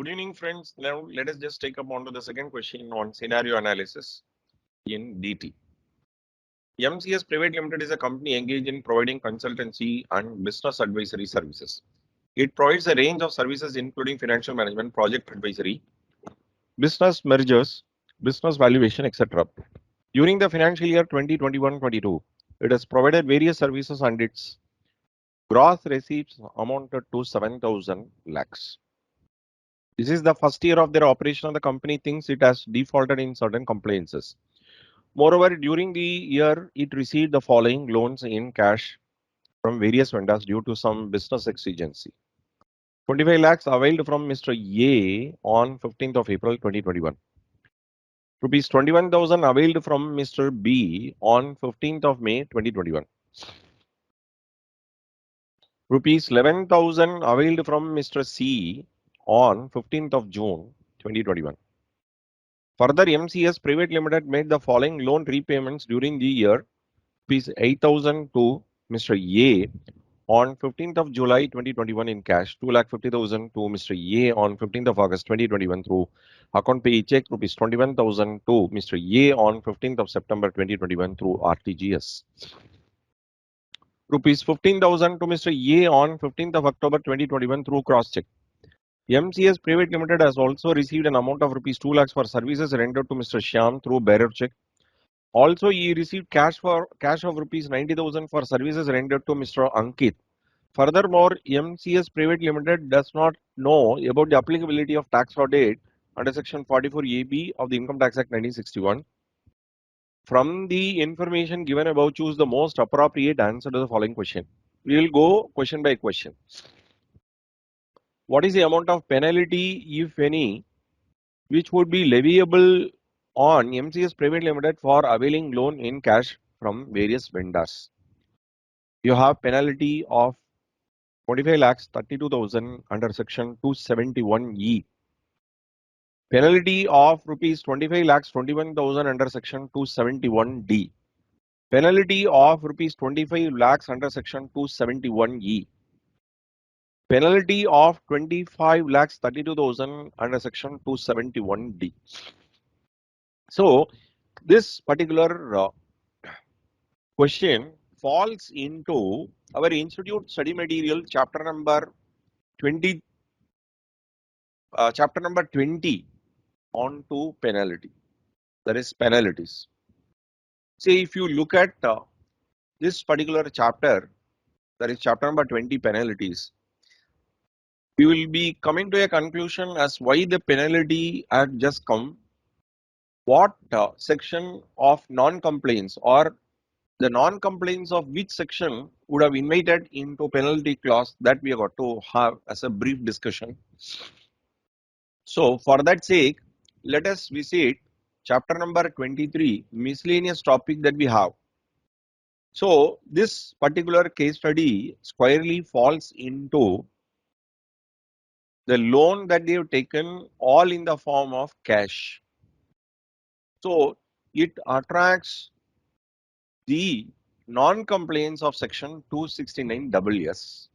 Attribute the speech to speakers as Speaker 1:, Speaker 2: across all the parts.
Speaker 1: Good evening, friends. Now let us just take up on to the second question on scenario analysis in DT. MCS Private Limited is a company engaged in providing consultancy and business advisory services. It provides a range of services including financial management, project advisory, business mergers, business valuation, etc. During the financial year 2021-22, it has provided various services and its gross receipts amounted to 7,000 lakhs. This is the first year of their operation and the company thinks it has defaulted in certain compliances. Moreover, during the year, it received the following loans in cash from various vendors due to some business exigency. 25 lakhs availed from Mr. A on 15th of April 2021. Rupees 21,000 availed from Mr. B on 15th of May 2021. Rupees 11,000 availed from Mr. C on 15th of June 2021. Further, MCS Private Limited made the following loan repayments during the year: rupees 8,000 to Mr. A on 15th of July 2021 in cash, 2,50,000 to Mr. A on 15th of August 2021 through account pay check, rupees 21,000 to Mr. A on 15th of September 2021 through RTGS. Rupees 15,000 to Mr. A on 15th of October 2021 through cross check. MCS Private Limited has also received an amount of rupees 2 lakhs for services rendered to Mr. Shyam through bearer check. Also, he received cash of rupees 90,000 for services rendered to Mr. Ankit. Furthermore, MCS Private Limited does not know about the applicability of tax audit under Section 44AB of the Income Tax Act 1961. From the information given above, choose the most appropriate answer to the following question. We will go question by question. What is the amount of penalty, if any, which would be leviable on MCS Private Limited for availing loan in cash from various vendors? You have penalty of 25 lakhs 32,000 under section 271E. Penalty of rupees 25 lakhs 21,000 under section 271D. Penalty of rupees 25 lakhs under section 271E. Penalty of 25 lakhs 32,000 under section 271D. So, this particular question falls into our institute study material chapter number 20 on to penalty. There is penalties. See, if you look at this particular chapter, that is chapter number 20, penalties. We will be coming to a conclusion as why the penalty had just come, what section of non-compliance or the non-compliance of which section would have invited into penalty clause, that we have got to have as a brief discussion. So for that sake, let us visit chapter number 23, miscellaneous topic that we have. So this particular case study squarely falls into the loan that they have taken all in the form of cash. So it attracts the non-compliance of section 269 SS.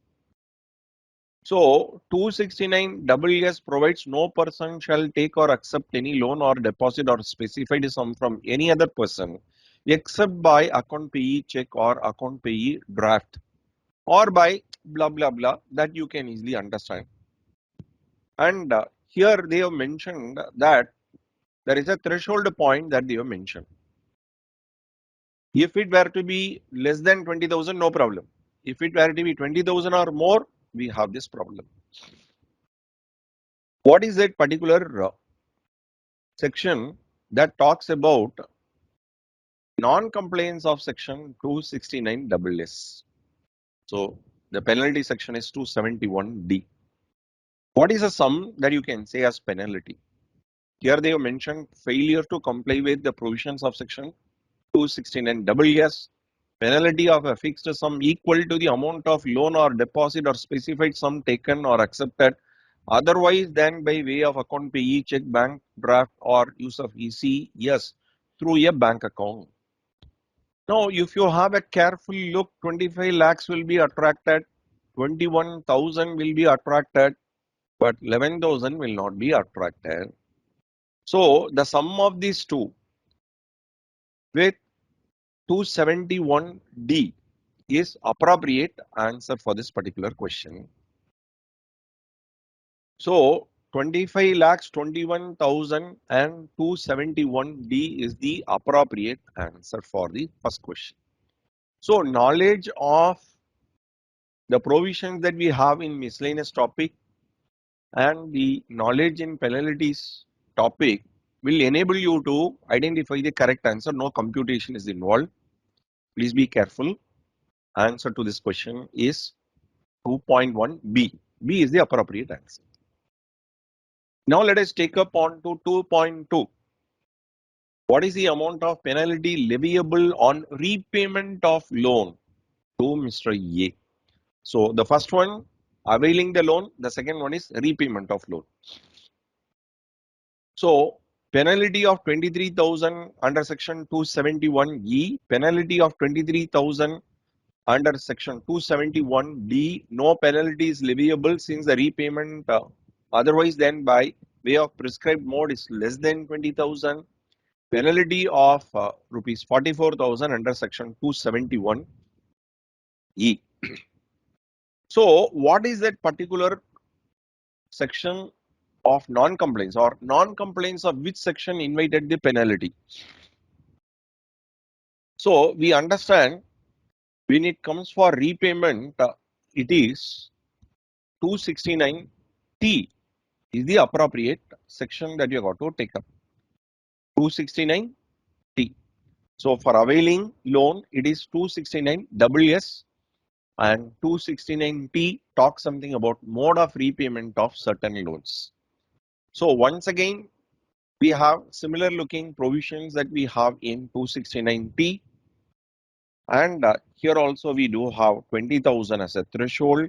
Speaker 1: So 269 SS provides no person shall take or accept any loan or deposit or specified sum from any other person except by account payee check or account payee draft or by blah blah blah, that you can easily understand. And here they have mentioned that there is a threshold point that they have mentioned. If it were to be less than 20,000, no problem. If it were to be 20,000 or more, we have this problem. What is that particular section that talks about non-compliance of section 269 SS? So the penalty section is 271D. What is the sum that you can say as penalty? Here they have mentioned failure to comply with the provisions of section 269 SS. Penalty of a fixed sum equal to the amount of loan or deposit or specified sum taken or accepted otherwise than by way of account payee, check, bank draft or use of ECS through a bank account. Now, if you have a careful look, 25 lakhs will be attracted, 21,000 will be attracted, but 11,000 will not be attracted. So the sum of these two with 271D is appropriate answer for this particular question. So 25 lakhs 21,000 and 271D is the appropriate answer for the first question. So knowledge of the provisions that we have in miscellaneous topic and the knowledge in penalties topic will enable you to identify the correct answer. No computation is involved. Please be careful. Answer to this question is 2.1 B. B is the appropriate answer. Now let us take up on to 2.2. What is the amount of penalty leviable on repayment of loan to Mr. A? So the first one, availing the loan. The second one is repayment of loan. So penalty of 23,000 under section 271E, penalty of 23,000 under section 271D, no penalty is leviable since the repayment otherwise than by way of prescribed mode is less than 20,000. Penalty of rupees 44,000 under section 271E. So what is that particular section of non-compliance or non-compliance of which section invited the penalty? So we understand when it comes for repayment, it is 269T is the appropriate section that you got to take up. 269T. So for availing loan, it is 269 WS and 269T talks something about mode of repayment of certain loans. So once again, we have similar looking provisions that we have in 269T. And here also we do have 20,000 as a threshold.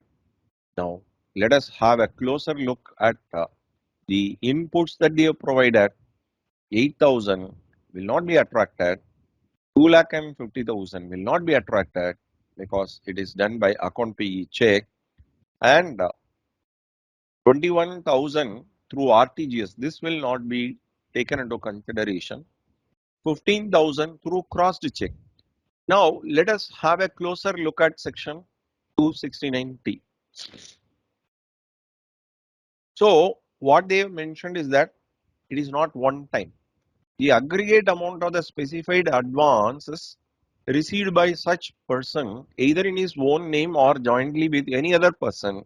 Speaker 1: Now let us have a closer look at the inputs that they have provided. 8,000 will not be attracted. 2,50,000 will not be attracted because it is done by account payee check, and 21,000 through RTGS. This will not be taken into consideration. 15,000 through crossed check. Now let us have a closer look at section 269T. So what they have mentioned is that it is not one time. The aggregate amount of the specified advances received by such person either in his own name or jointly with any other person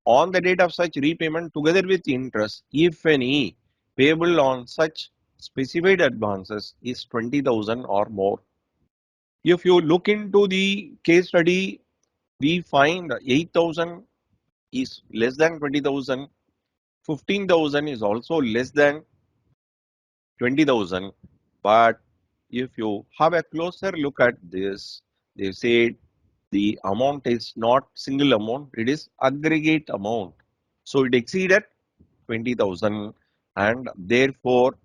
Speaker 1: on the date of such repayment together with interest, if any, payable on such specified advances is 20,000 or more. If you look into the case study, we find 8,000 is less than 20,000, 15,000 is also less than 20,000. But if you have a closer look at this, they said the amount is not single amount, it is aggregate amount. So it exceeded 20,000 and therefore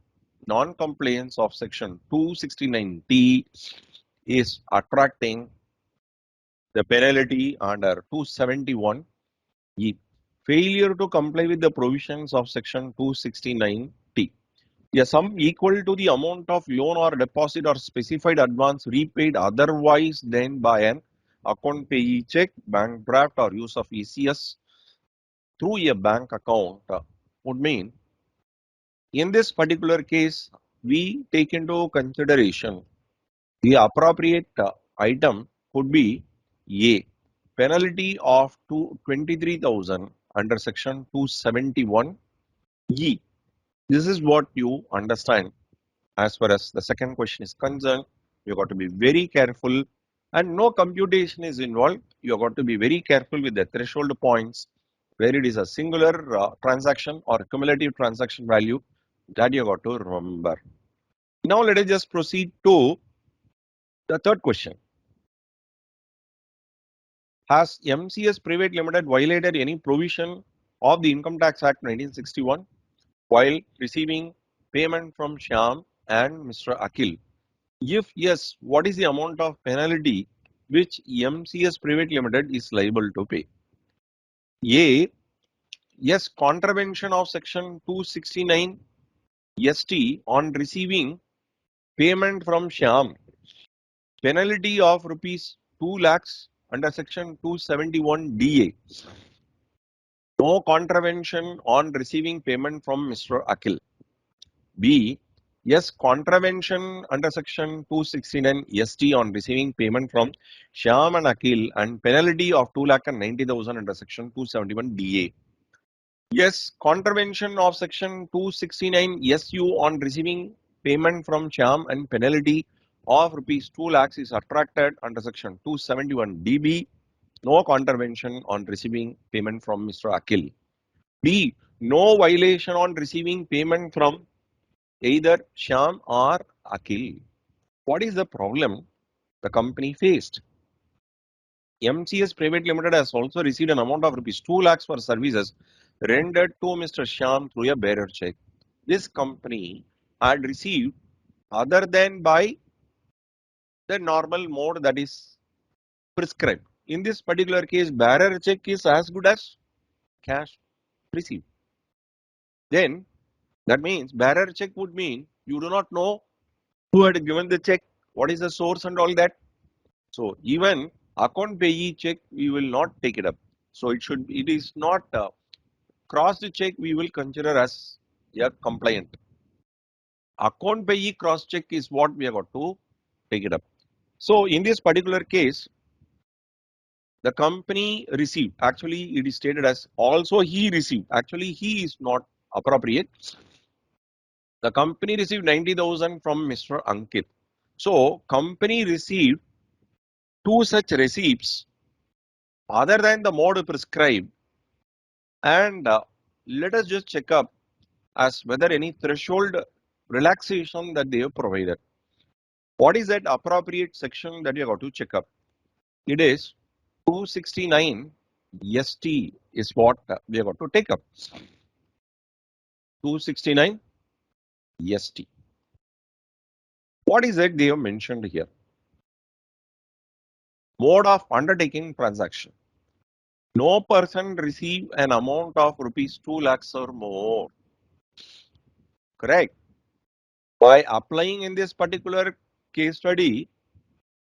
Speaker 1: non-compliance of section 269T is attracting the penalty under 271E. Failure to comply with the provisions of section 269T. A sum equal to the amount of loan or deposit or specified advance repaid otherwise than by an account payee check, bank draft or use of ECS through a bank account would mean in this particular case we take into consideration the appropriate item could be A, penalty of 23,000 under section 271E. This is what you understand. As far as the second question is concerned, you got to be very careful and no computation is involved. You got to be very careful with the threshold points where it is a singular transaction or cumulative transaction value that you got to remember. Now let us just proceed to the third question. Has MCS Private Limited violated any provision of the Income Tax Act 1961 while receiving payment from Shyam and Mr. Akhil? If yes, what is the amount of penalty which MCS Private Limited is liable to pay? A, Yes, contravention of section 269 ST on receiving payment from Shyam. Penalty of rupees 2 lakhs under section 271 DA. No contravention on receiving payment from Mr. Akhil. B. Yes, contravention under section 269 ST on receiving payment from Shyam and Akhil and penalty of 2,90,000 under section 271 DA. Yes, contravention of section 269 SU on receiving payment from Shyam and penalty of rupees 2 lakhs is attracted under section 271 DB. No contravention on receiving payment from Mr. Akhil. D. No violation on receiving payment from either Shyam or Akhil. What is the problem the company faced? MCS Private Limited has also received an amount of rupees 2 lakhs for services rendered to Mr. Shyam through a bearer check. This company had received other than by the normal mode that is prescribed. In this particular case, bearer check is as good as cash received. Then that means bearer check would mean you do not know who had given the check, what is the source and all that. So even account payee check, we will not take it up. So it is not crossed check we will consider as a compliant. Account payee cross check is what we have got to take it up. So in this particular case, the company received, actually it is stated as also he received, actually he is not appropriate. The company received 90,000 from Mr. Ankit. So company received two such receipts other than the mode prescribed, and let us just check up as whether any threshold relaxation that they have provided. What is that appropriate section that you have got to check up? It is 269 ST is what we have got to take up. 269 ST. What is it they have mentioned here? Mode of undertaking transaction. No person receive an amount of rupees 2 lakhs or more. Correct. By applying in this particular case study,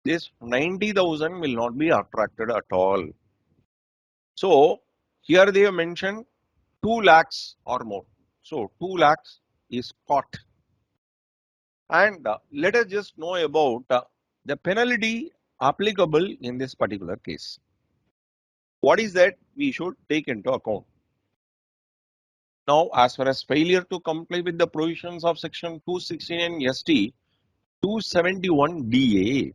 Speaker 1: this 90,000 will not be attracted at all. So here they have mentioned 2 lakhs or more. So 2 lakhs is caught. And let us just know about the penalty applicable in this particular case. What is that we should take into account? Now, as far as failure to comply with the provisions of section 269 ST 271 DA,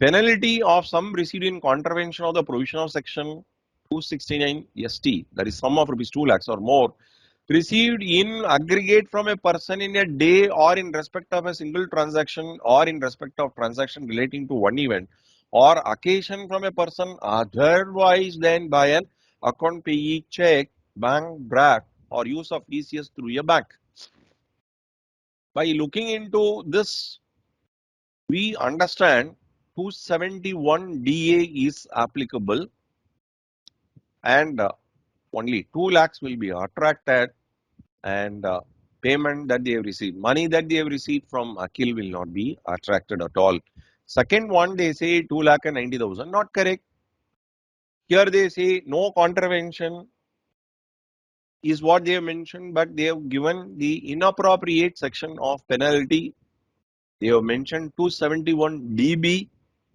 Speaker 1: penalty of sum received in contravention of the provision of section 269 ST, that is sum of rupees 2 lakhs or more, received in aggregate from a person in a day or in respect of a single transaction or in respect of transaction relating to one event or occasion from a person otherwise than by an account payee check, bank draft or use of ECS through a bank. By looking into this, we understand 271 DA is applicable and only 2 lakhs will be attracted and payment that they have received, money that they have received from Akhil will not be attracted at all. Second one, they say 2 lakh and 90,000, not correct. Here they say no contravention is what they have mentioned, but they have given the inappropriate section of penalty. They have mentioned 271 DB.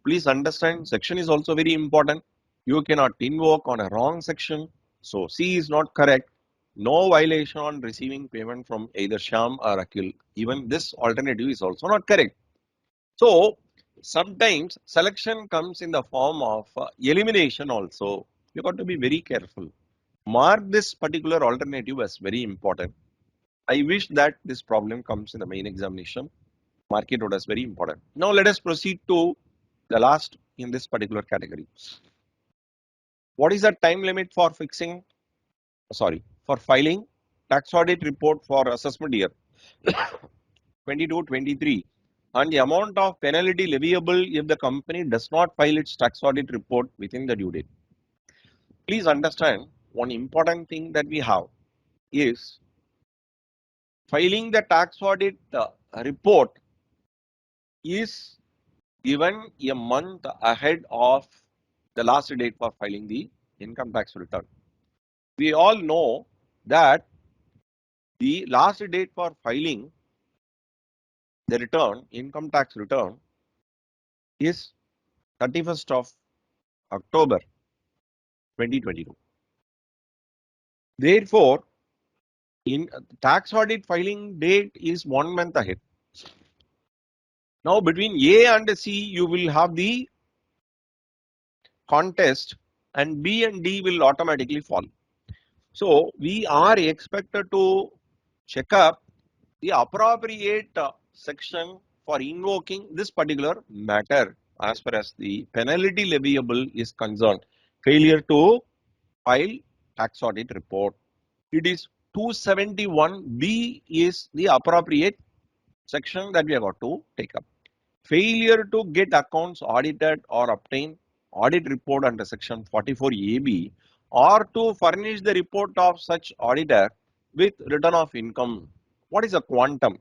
Speaker 1: Please understand, section is also very important. You cannot invoke on a wrong section. So C is not correct. No violation on receiving payment from either Shyam or Akhil. Even this alternative is also not correct. So sometimes selection comes in the form of elimination also. You got to be very careful. Mark this particular alternative as very important. I wish that this problem comes in the main examination. Mark it out as very important. Now let us proceed to the last in this particular category. What is the time limit for for filing tax audit report for assessment year 22-23 and the amount of penalty leviable if the company does not file its tax audit report within the due date? Please understand, one important thing that we have is filing the tax audit report is given a month ahead of the last date for filing the income tax return. We all know that the last date for filing the return, income tax return, is 31st of October 2022. Therefore, in tax audit filing date is 1 month ahead. Now, between A and C, you will have the contest, and B and D will automatically fall. So, we are expected to check up the appropriate section for invoking this particular matter as far as the penalty leviable is concerned. Failure to file tax audit report. It is 271B is the appropriate section that we have got to take up. Failure to get accounts audited or obtain audit report under section 44AB or to furnish the report of such auditor with return of income. What is a quantum?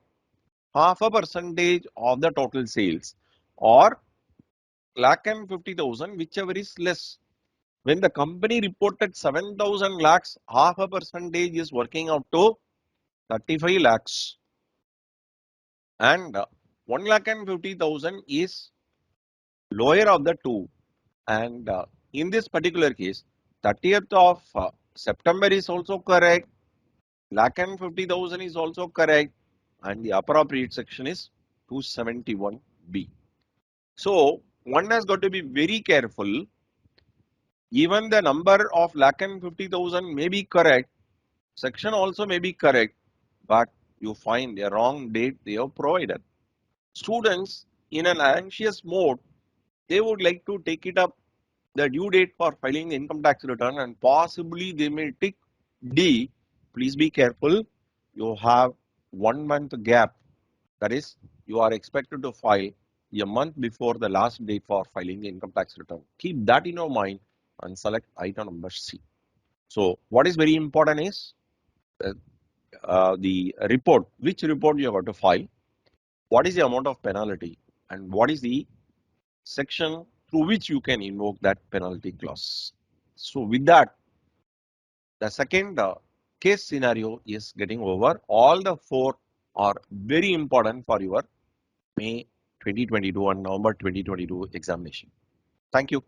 Speaker 1: Half a percentage of the total sales or lakh and 50,000, whichever is less. When the company reported 7,000 lakhs, half a percentage is working out to 35 lakhs, and 1 lakh and 50,000 is lower of the two. And in this particular case, 30th of September is also correct, lakh and 50,000 is also correct, and the appropriate section is 271B. So one has got to be very careful. Even the number of lakh and 50,000 may be correct, section also may be correct, but you find a wrong date they have provided. Students in an anxious mode, they would like to take it up the due date for filing the income tax return, and possibly they may tick D. Please be careful. You have 1 month gap. That is, you are expected to file a month before the last date for filing the income tax return. Keep that in your mind and select item number C. So what is very important is the report, which report you have got to file, what is the amount of penalty, and what is the section through which you can invoke that penalty clause. So with that, the second case scenario is getting over. All the four are very important for your May 2022 and November 2022 examination. Thank you.